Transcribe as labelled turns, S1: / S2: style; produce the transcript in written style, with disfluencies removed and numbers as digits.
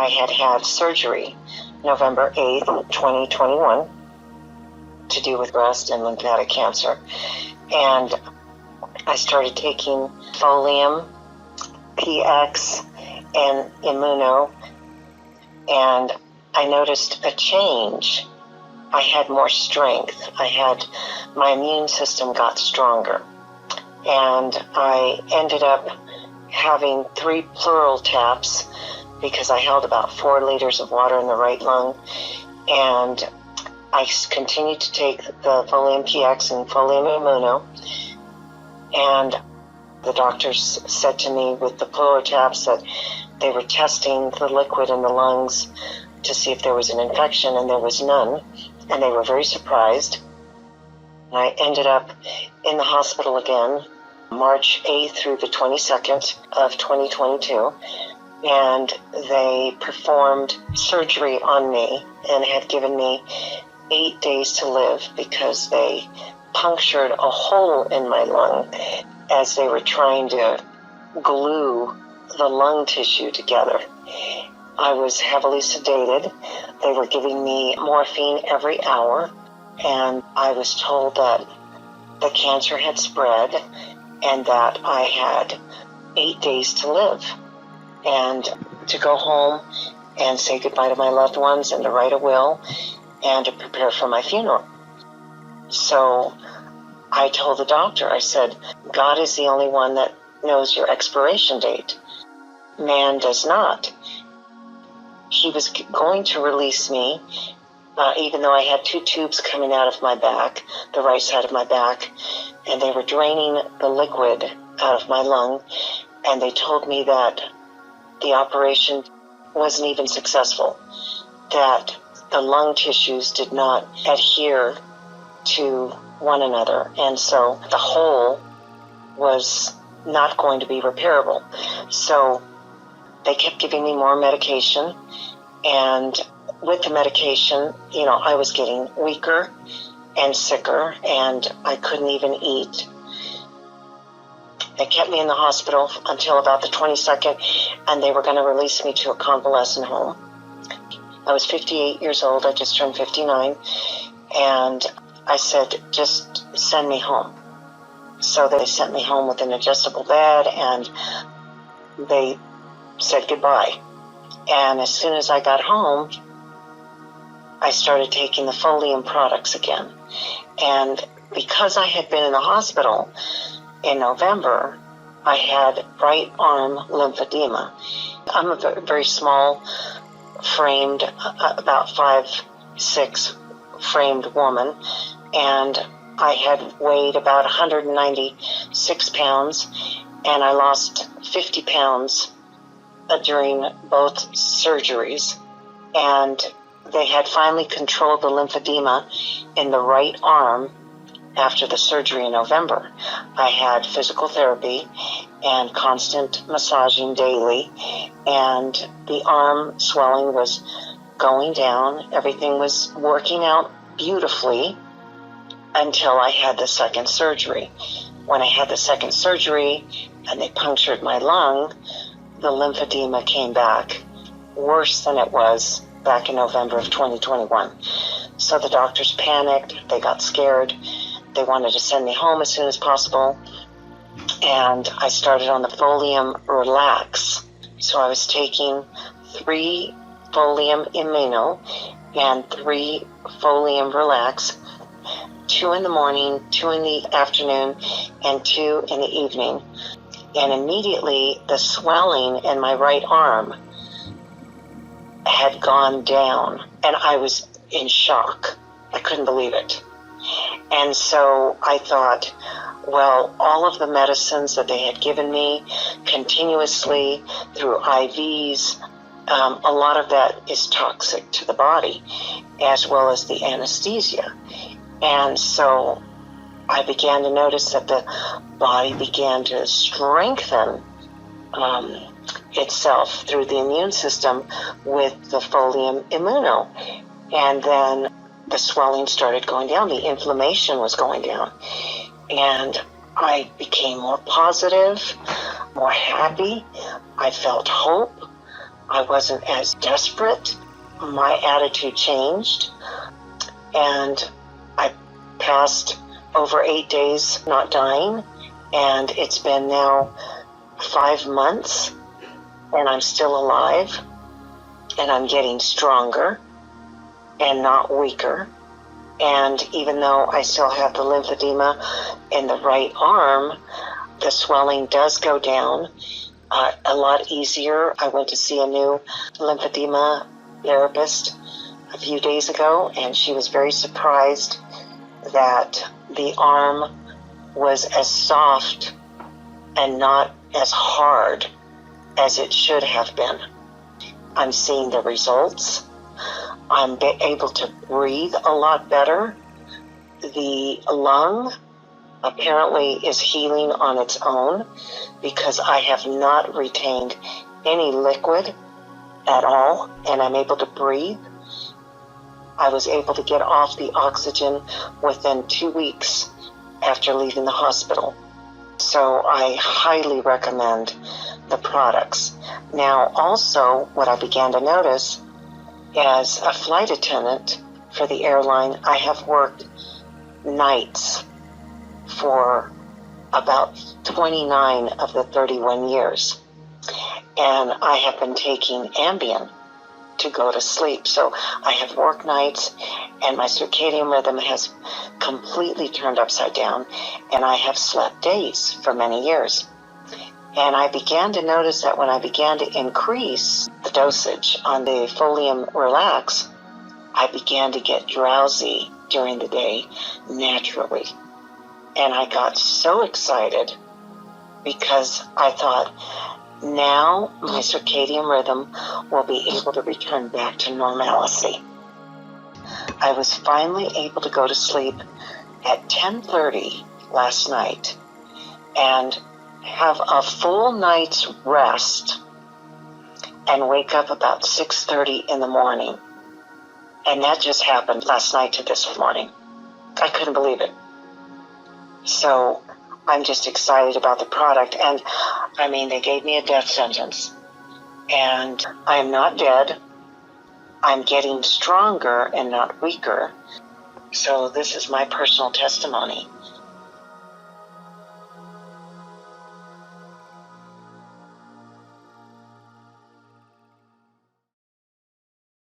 S1: had had surgery November 8th, 2021, to do with breast and lymphatic cancer. And I started taking Folium, PX, and Immuno, and I noticed a change. I had more strength. My immune system got stronger. And I ended up having 3 pleural taps because I held about 4 liters of water in the right lung. And I continued to take the Folium PX and Folium Immuno. And the doctors said to me with the pleural taps that they were testing the liquid in the lungs to see if there was an infection, and there was none. And they were very surprised. I ended up in the hospital again, March 8th through the 22nd of 2022. And they performed surgery on me and had given me 8 days to live because they punctured a hole in my lung as they were trying to glue the lung tissue together. I was heavily sedated. They were giving me morphine every hour, and I was told that the cancer had spread and that I had 8 days to live and to go home and say goodbye to my loved ones and to write a will and to prepare for my funeral. So I told the doctor, I said, God is the only one that knows your expiration date. Man does not. He was going to release me, even though I had 2 tubes coming out of my back, the right side of my back, and they were draining the liquid out of my lung, and they told me that the operation wasn't even successful, that the lung tissues did not adhere to one another, and so the hole was not going to be repairable. So they kept giving me more medication, and with the medication, I was getting weaker and sicker, and I couldn't even eat. They kept me in the hospital until about the 22nd, and they were going to release me to a convalescent home. I was 58 years old. I just turned 59, and I said, just send me home. So they sent me home with an adjustable bed, and they said goodbye. And as soon as I got home, I started taking the Folium products again. And because I had been in the hospital in November, I had right arm lymphedema. I'm a very small framed, about 5'6" framed woman, and I had weighed about 196 pounds, and I lost 50 pounds during both surgeries. And they had finally controlled the lymphedema in the right arm after the surgery in November. I had physical therapy and constant massaging daily, and the arm swelling was going down. Everything was working out beautifully until I had the second surgery. When I had the second surgery and they punctured my lung, the lymphedema came back worse than it was back in November of 2021. So the doctors panicked. They got scared. They wanted to send me home as soon as possible. And I started on the Folium Relax. So I was taking 3 Folium Immuno and 3 Folium Relax, 2 in the morning, 2 in the afternoon, and 2 in the evening. And immediately the swelling in my right arm had gone down, and I was in shock. I couldn't believe it. And so I thought, well, all of the medicines that they had given me continuously through IVs, a lot of that is toxic to the body, as well as the anesthesia. And so I began to notice that the body began to strengthen itself through the immune system with the Folium Immuno. And then the swelling started going down. The inflammation was going down. And I became more positive, more happy. I felt hope. I wasn't as desperate. My attitude changed, and I passed over 8 days not dying, and it's been now 5 months, and I'm still alive, and I'm getting stronger and not weaker. And even though I still have the lymphedema in the right arm, the swelling does go down a lot easier. I went to see a new lymphedema therapist a few days ago, and she was very surprised that the arm was as soft and not as hard as it should have been. I'm seeing the results. I'm able to breathe a lot better. The lung apparently is healing on its own because I have not retained any liquid at all, and I'm able to breathe. I was able to get off the oxygen within 2 weeks after leaving the hospital. So I highly recommend the products. Now, also, what I began to notice as a flight attendant for the airline, I have worked nights for about 29 of the 31 years. And I have been taking Ambien to go to sleep. So I have worked nights, and my circadian rhythm has completely turned upside down, and I have slept days for many years. And I began to notice that when I began to increase the dosage on the Folium Relax, I began to get drowsy during the day naturally. And I got so excited because I thought, now my circadian rhythm will be able to return back to normalcy. I was finally able to go to sleep at 10:30 last night and have a full night's rest and wake up about 6:30 in the morning. And that just happened last night to this morning. I couldn't believe it. So I'm just excited about the product. And I mean, they gave me a death sentence, and I am not dead. I'm getting stronger and not weaker. So this is my personal testimony.